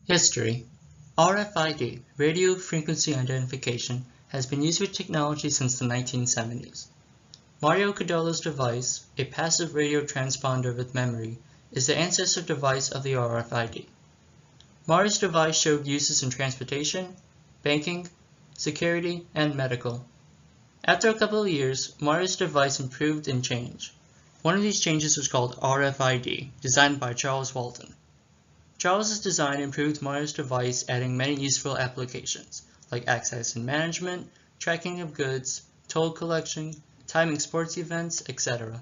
History. RFID, radio frequency identification, has been used with technology since the 1970s. Mario Cadola's device, a passive radio transponder with memory, is the ancestor device of the RFID. Mario's device showed uses in transportation, banking, security, and medical. After a couple of years, Mario's device improved and changed. One of these changes was called RFID, designed by Charles Walton. Charles's design improved Mario's device, adding many useful applications, like access and management, tracking of goods, toll collection, timing sports events, etc.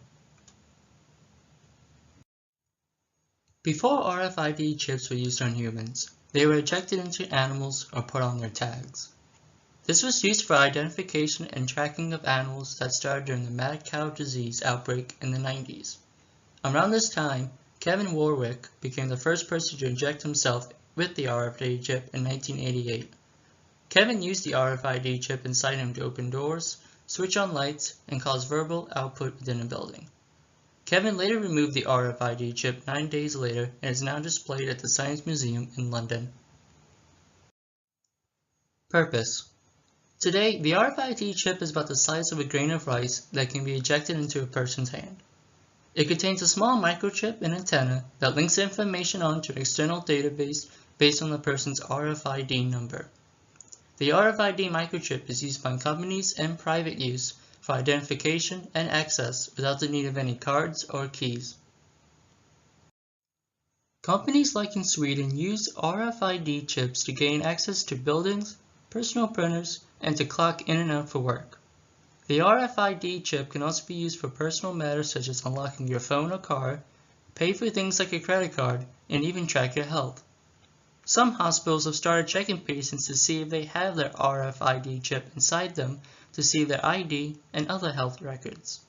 Before RFID chips were used on humans, they were ejected into animals or put on their tags. This was used for identification and tracking of animals that started during the mad cow disease outbreak in the 90s. Around this time, Kevin Warwick became the first person to inject himself with the RFID chip in 1988. Kevin used the RFID chip inside him to open doors, switch on lights, and cause verbal output within a building. Kevin later removed the RFID chip 9 days later and is now displayed at the Science Museum in London. Purpose. Today, the RFID chip is about the size of a grain of rice that can be ejected into a person's hand. It contains a small microchip and antenna that links information onto an external database based on the person's RFID number. The RFID microchip is used by companies and private use for identification and access without the need of any cards or keys. Companies like in Sweden use RFID chips to gain access to buildings, personal printers, and to clock in and out for work. The RFID chip can also be used for personal matters such as unlocking your phone or car, pay for things like a credit card, and even track your health. Some hospitals have started checking patients to see if they have their RFID chip inside them to see their ID and other health records.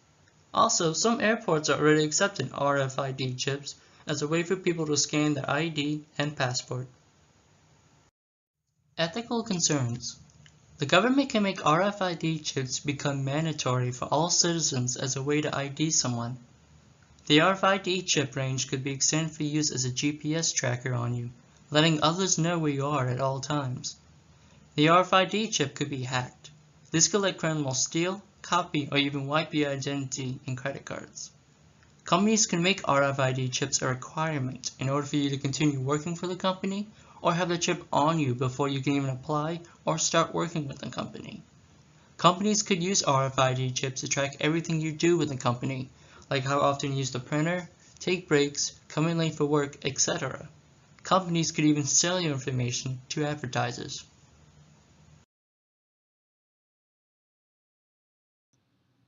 Also, some airports are already accepting RFID chips as a way for people to scan their ID and passport. Ethical concerns. The government can make RFID chips become mandatory for all citizens as a way to ID someone. The RFID chip range could be extended for use as a GPS tracker on you, letting others know where you are at all times. The RFID chip could be hacked. This could let criminals steal, copy, or even wipe your identity and credit cards. Companies can make RFID chips a requirement in order for you to continue working for the company or have the chip on you before you can even apply or start working with the company. Companies could use RFID chips to track everything you do with the company, like how often you use the printer, take breaks, come in late for work, etc. Companies could even sell your information to advertisers.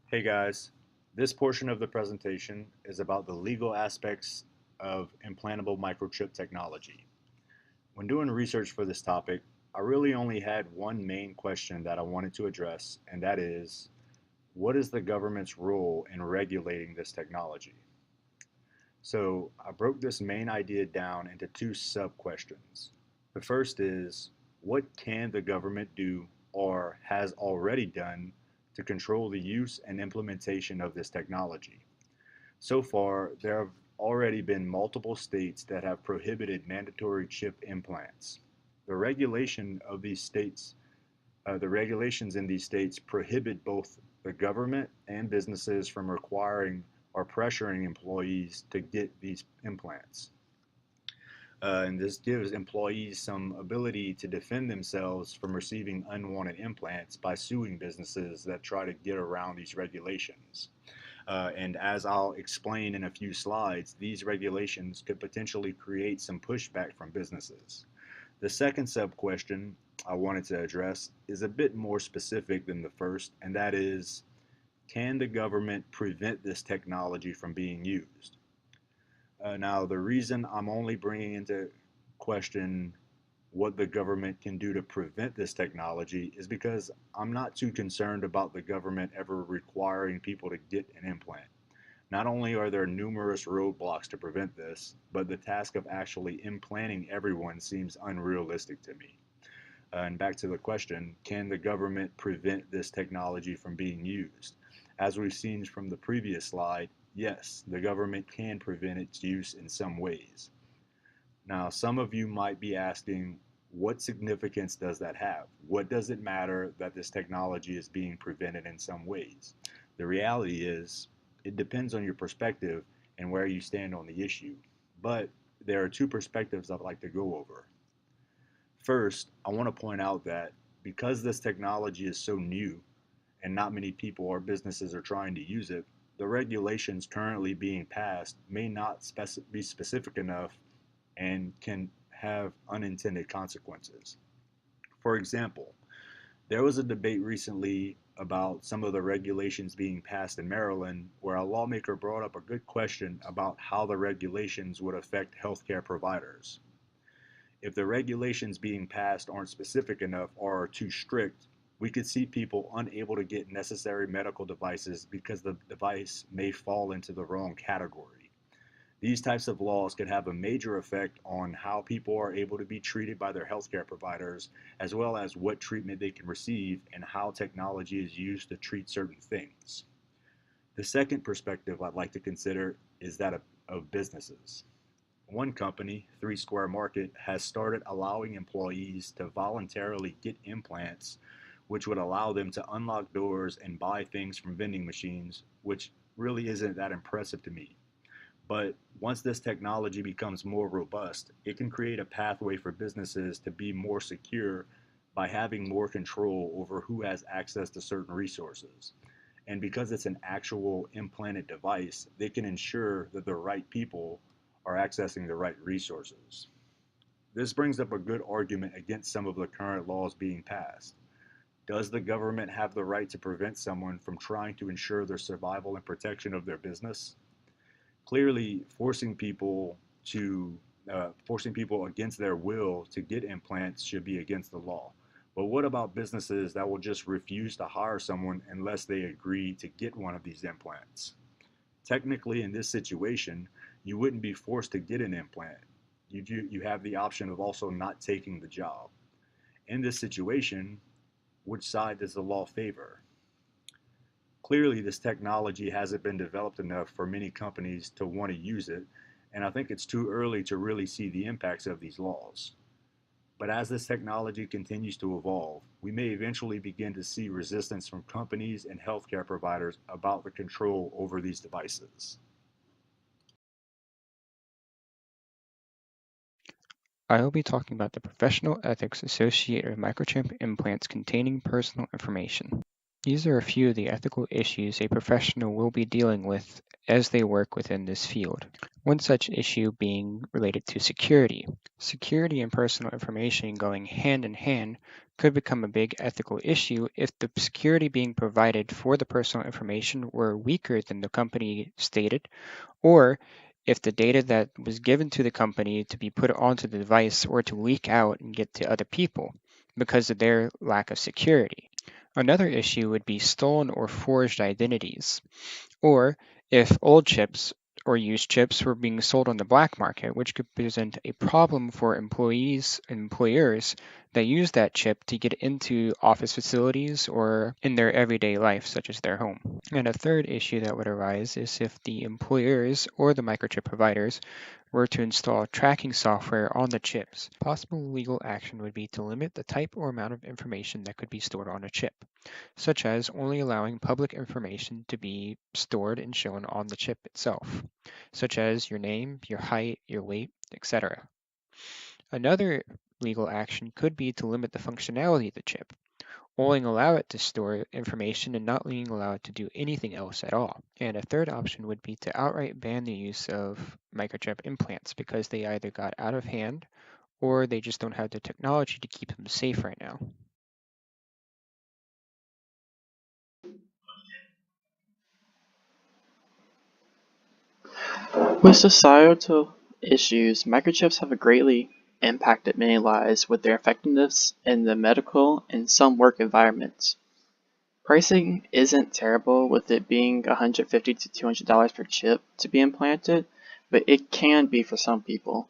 Hey guys, this portion of the presentation is about the legal aspects of implantable microchip technology. When doing research for this topic, I really only had one main question that I wanted to address, and that is, what is the government's role in regulating this technology? So I broke this main idea down into two sub-questions. The first is, what can the government do or has already done to control the use and implementation of this technology? So far, there have already been multiple states that have prohibited mandatory chip implants. The regulations in these states prohibit both the government and businesses from requiring or pressuring employees to get these implants. And this gives employees some ability to defend themselves from receiving unwanted implants by suing businesses that try to get around these regulations. And as I'll explain in a few slides, these regulations could potentially create some pushback from businesses. The second sub-question I wanted to address is a bit more specific than the first, and that is, can the government prevent this technology from being used? Now, the reason I'm only bringing into question what the government can do to prevent this technology is because I'm not too concerned about the government ever requiring people to get an implant. Not only are there numerous roadblocks to prevent this, but the task of actually implanting everyone seems unrealistic to me. And back to the question, can the government prevent this technology from being used? As we've seen from the previous slide, yes, the government can prevent its use in some ways. Now, some of you might be asking, what significance does that have? What does it matter that this technology is being prevented in some ways? The reality is, it depends on your perspective and where you stand on the issue. But there are two perspectives I'd like to go over. First, I want to point out that because this technology is so new and not many people or businesses are trying to use it, the regulations currently being passed may not be specific enough and can have unintended consequences. For example, there was a debate recently about some of the regulations being passed in Maryland where a lawmaker brought up a good question about how the regulations would affect healthcare providers. If the regulations being passed aren't specific enough or are too strict, we could see people unable to get necessary medical devices because the device may fall into the wrong category. These types of laws could have a major effect on how people are able to be treated by their healthcare providers, as well as what treatment they can receive and how technology is used to treat certain things. The second perspective I'd like to consider is that of businesses. One company, Three Square Market, has started allowing employees to voluntarily get implants, which would allow them to unlock doors and buy things from vending machines, which really isn't that impressive to me. But once this technology becomes more robust, it can create a pathway for businesses to be more secure by having more control over who has access to certain resources. And because it's an actual implanted device, they can ensure that the right people are accessing the right resources. This brings up a good argument against some of the current laws being passed. Does the government have the right to prevent someone from trying to ensure their survival and protection of their business? Clearly, to forcing people against their will to get implants should be against the law. But what about businesses that will just refuse to hire someone unless they agree to get one of these implants? Technically, in this situation, you wouldn't be forced to get an implant. You have the option of also not taking the job. In this situation, which side does the law favor? Clearly, this technology hasn't been developed enough for many companies to want to use it, and I think it's too early to really see the impacts of these laws. But as this technology continues to evolve, we may eventually begin to see resistance from companies and healthcare providers about the control over these devices. I will be talking about the professional ethics associated with microchip implants containing personal information. These are a few of the ethical issues a professional will be dealing with as they work within this field. One such issue being related to security. Security and personal information going hand in hand could become a big ethical issue if the security being provided for the personal information were weaker than the company stated, or if the data that was given to the company to be put onto the device were to leak out and get to other people because of their lack of security. Another issue would be stolen or forged identities, or if old chips or used chips were being sold on the black market, which could present a problem for employees and employers that use that chip to get into office facilities or in their everyday life, such as their home. And a third issue that would arise is if the employers or the microchip providers were to install tracking software on the chips. Possible legal action would be to limit the type or amount of information that could be stored on a chip, such as only allowing public information to be stored and shown on the chip itself, such as your name, your height, your weight, etc. Another legal action could be to limit the functionality of the chip, only allow it to store information and not being allowed to do anything else at all. And a third option would be to outright ban the use of microchip implants because they either got out of hand or they just don't have the technology to keep them safe right now. With societal issues, microchips have greatly impacted many lives with their effectiveness in the medical and some work environments. Pricing isn't terrible with it being $150 to $200 per chip to be implanted, but it can be for some people.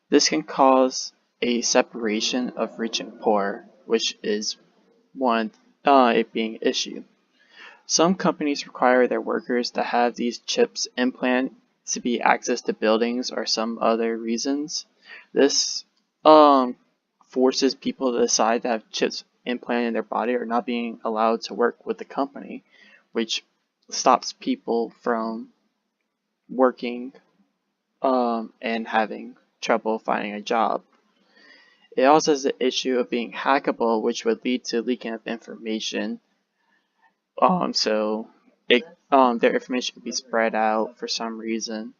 This can cause a separation of rich and poor, which is one it being an issue. Some companies require their workers to have these chips implanted to be access to buildings or some other reasons. This forces people to decide to have chips implanted in their body or not being allowed to work with the company, which stops people from working and having trouble finding a job. It also has the issue of being hackable, which would lead to leaking of information. So their information could be spread out for some reason.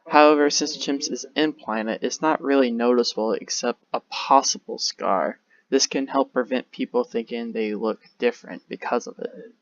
However, since chips is implanted, it's not really noticeable except a possible scar. This can help prevent people thinking they look different because of it.